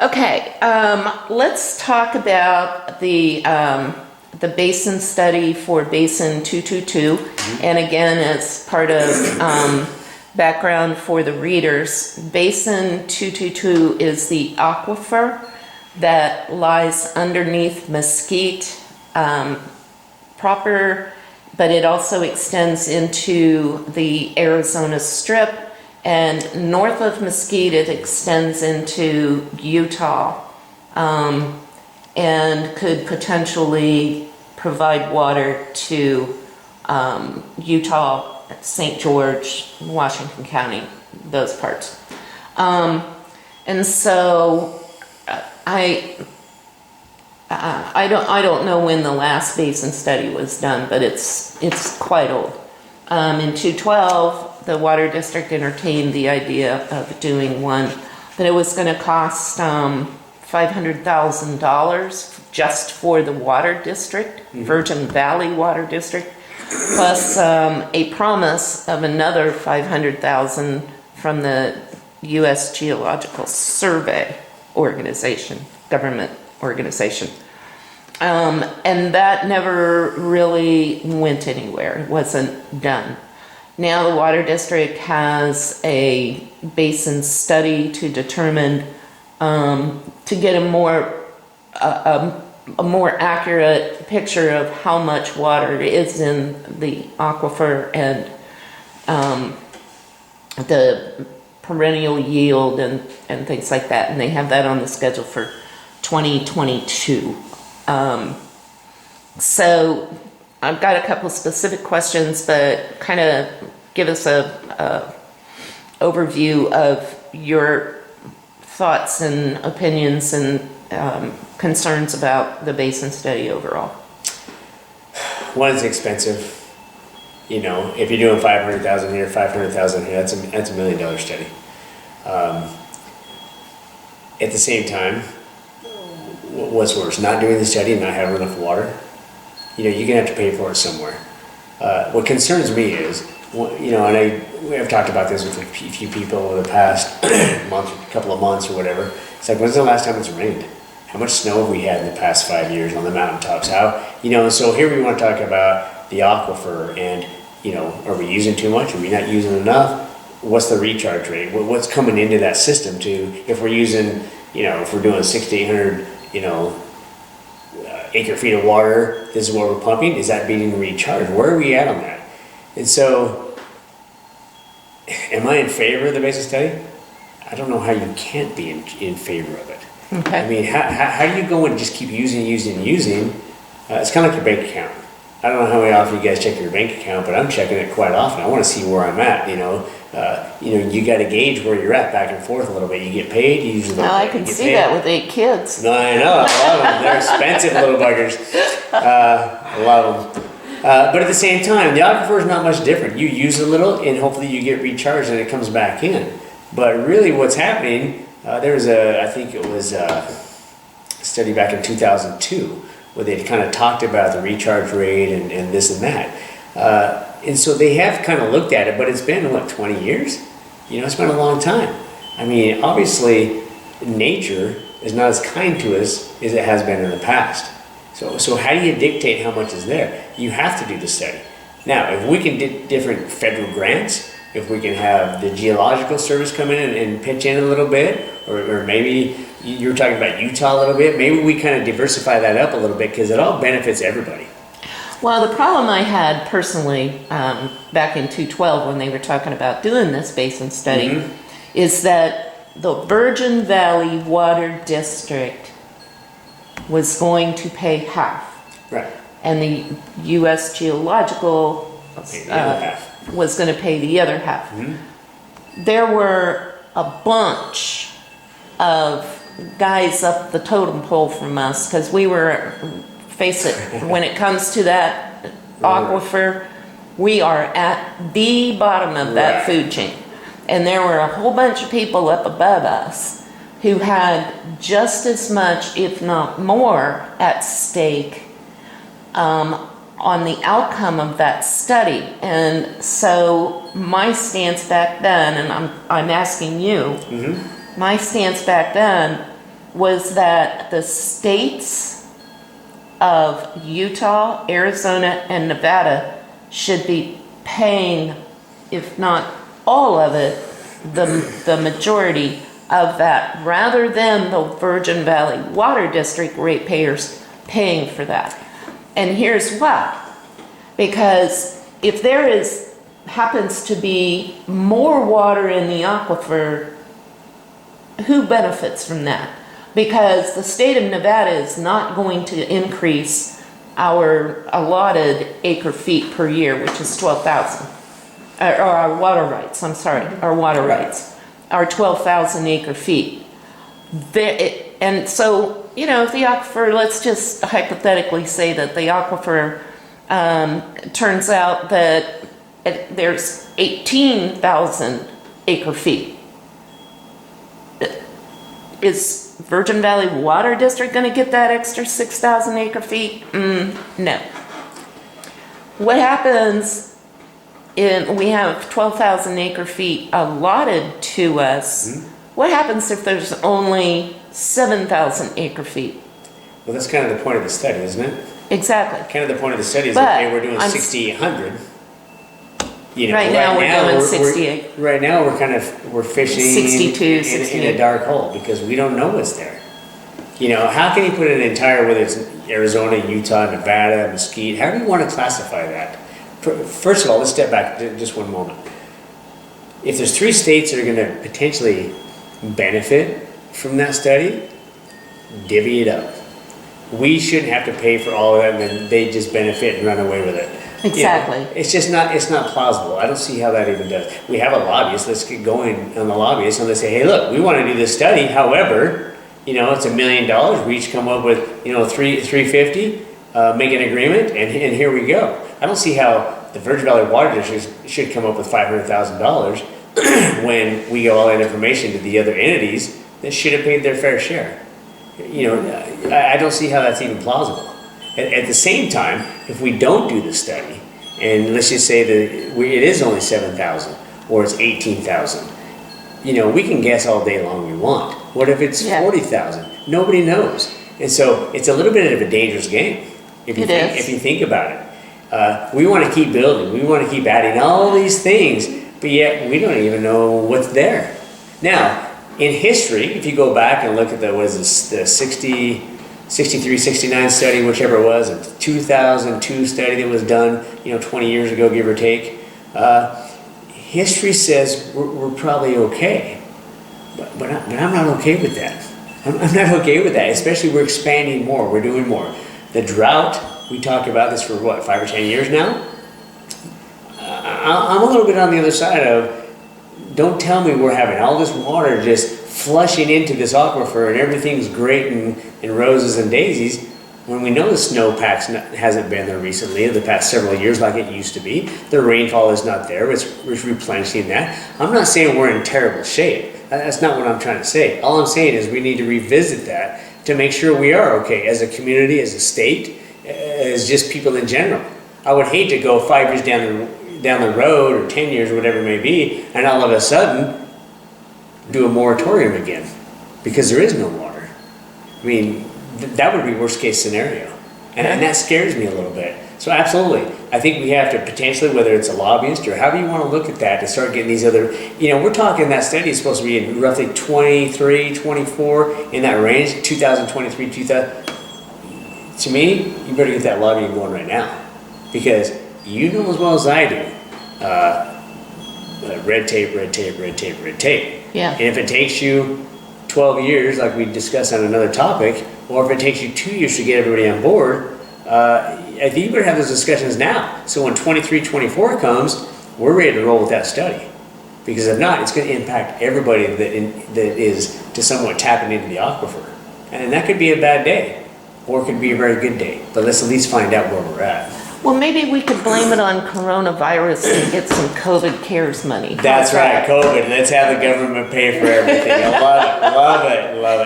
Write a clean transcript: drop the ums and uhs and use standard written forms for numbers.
Okay, let's talk about the basin study for Basin 222. And again, as part of background for the readers, Basin 222 is the aquifer that lies underneath Mesquite proper, but it also extends into the Arizona Strip. And north of Mesquite, it extends into Utah, and could potentially provide water to Utah, St. George, Washington County, those parts. And so I don't know when the last basin study was done, but it's quite old. In 2012, the water district entertained the idea of doing one, but it was going to cost $500,000 just for the water district, Virgin Valley Water District, plus a promise of another $500,000 from the U.S. Geological Survey organization, government organization. And that never really went anywhere. It wasn't done. Now the water district has a basin study to determine, to get a more accurate picture of how much water is in the aquifer and the perennial yield and things like that. And they have that on the schedule for 2022. So I've got a couple specific questions, but kind of give us a overview of your thoughts and opinions and concerns about the basin study overall. One, it's expensive. You know, if you're doing 500,000 here, 500,000 here, that's a $1 million study. At the same time, what's worse, not doing the study and not having enough water? You know, you're gonna have to pay for it somewhere. What concerns me is, you know, and I've talked about this with a few people over the past couple of months or whatever. It's like, when's the last time it's rained? How much snow have we had in the past 5 years on the mountaintops? How, you know, so here we want to talk about the aquifer and, you know, are we using too much? Are we not using enough? What's the recharge rate? What's coming into that system to, if we're using, you know, if we're doing 600 to 800, you know, acre feet of water, this is what we're pumping, is that being recharged? Where are we at on that? And so, am I in favor of the basin study? I don't know how you can't be in favor of it. Okay. I mean, how do you go and just keep using? It's kind of like your bank account. I don't know how often you guys check your bank account, but I'm checking it quite often. I want to see where I'm at, you know. You got to gauge where you're at back and forth a little bit. You get paid, you use a little Well, I bit, can see that with 8 kids. No, I know, a lot of them. They're expensive little buggers. A lot of them. But at the same time, the aquifer is not much different. You use a little, and hopefully you get recharged and it comes back in. But really, what's happening? There was I think it was a study back in 2002 where they kind of talked about the recharge rate and this and that. And so they have kind of looked at it, but it's been, what, 20 years? You know, it's been a long time. I mean, obviously, nature is not as kind to us as it has been in the past. So how do you dictate how much is there? You have to do the study. Now, if we can get different federal grants, if we can have the Geological Service come in and pitch in a little bit, or maybe you were talking about Utah a little bit, maybe we kind of diversify that up a little bit because it all benefits everybody. Well, the problem I had personally back in 2012 when they were talking about doing this basin study is that the Virgin Valley Water District was going to pay half. Right. And the U.S. Geological was going to pay the other half. There were a bunch of guys up the totem pole from us because we were, face it, when it comes to that aquifer, we are at the bottom of that food chain. And there were a whole bunch of people up above us who had just as much, if not more, at stake on the outcome of that study. And so my stance back then, and I'm asking you, my stance back then was that the states of Utah, Arizona, and Nevada should be paying, if not all of it, the majority of that, rather than the Virgin Valley Water District ratepayers paying for that. And here's why. Because if there happens to be more water in the aquifer, who benefits from that? Because the state of Nevada is not going to increase our allotted acre feet per year, which is 12,000. Or our water rights, I'm sorry, our water rights, our 12,000 acre feet. And so, you know, if the aquifer, let's just hypothetically say that the aquifer turns out that there's 18,000 acre feet. Is Virgin Valley Water District going to get that extra 6,000 acre feet? No. What happens we have 12,000 acre feet allotted to us. What happens if there's only 7,000 acre feet? Well, that's kind of the point of the study, isn't it? Exactly. Kind of the point of the study is, But okay, we're doing 6,800. You know, right now we're doing 68. Right now we're fishing 62, in 68. a dark hole because we don't know what's there. You know, how can you put an entire, whether it's Arizona, Utah, Nevada, Mesquite, how do you want to classify that? First of all, let's step back just one moment. If there's 3 states that are going to potentially benefit from that study, divvy it up. We shouldn't have to pay for all of that, and then they just benefit and run away with it. Exactly. You know, it's not plausible. I don't see how that even does. We have a lobbyist. Let's get going on the lobbyist, and let's say, hey, look, we want to do this study. However, you know, it's $1 million. We each come up with, you know, $350, make an agreement, and here we go. I don't see how the Virgin Valley Water District should come up with $500,000 when we give all that information to the other entities that should have paid their fair share. You know, I don't see how that's even plausible. At the same time, if we don't do the study, and let's just say that it is only 7,000 or it's 18,000, you know, we can guess all day long we want. What if it's 40,000? Nobody knows. And so it's a little bit of a dangerous game if you think about it. We want to keep building. We want to keep adding all these things, but yet we don't even know what's there. Now, in history, if you go back and look at the 63, 69 study, whichever it was, a 2002 study that was done, you know, 20 years ago, give or take, history says we're probably okay. But I'm not okay with that. I'm not okay with that, especially we're expanding more, we're doing more. The drought, we talked about this for what, 5 or 10 years now? I'm a little bit on the other side of, don't tell me we're having all this water just flushing into this aquifer and everything's great and roses and daisies when we know the snowpack hasn't been there recently, the past several years like it used to be. The rainfall is not there, it's replenishing that. I'm not saying we're in terrible shape. That's not what I'm trying to say. All I'm saying is we need to revisit that to make sure we are okay as a community, as a state, as just people in general. I would hate to go 5 years down the road or 10 years or whatever it may be and all of a sudden do a moratorium again because there is no water. I mean, that would be worst case scenario. And that scares me a little bit. So absolutely, I think we have to potentially, whether it's a lobbyist or however you want to look at that, to start getting these other, you know, we're talking that study is supposed to be in roughly 23, 24, in that range, 2023, 2000. To me, you better get that lobbying going right now. Because you know as well as I do, red tape, red tape, red tape, red tape. Yeah. And if it takes you 12 years, like we discussed on another topic, or if it takes you 2 years to get everybody on board, I think you better have those discussions now. So when 23, 24 comes, we're ready to roll with that study. Because if not, it's going to impact everybody that is to somewhat tapping into the aquifer. And that could be a bad day, or it could be a very good day. But let's at least find out where we're at. Well, maybe we could blame it on coronavirus and get some COVID cares money. That's right, COVID. Let's have the government pay for everything. I love it, love it, love it.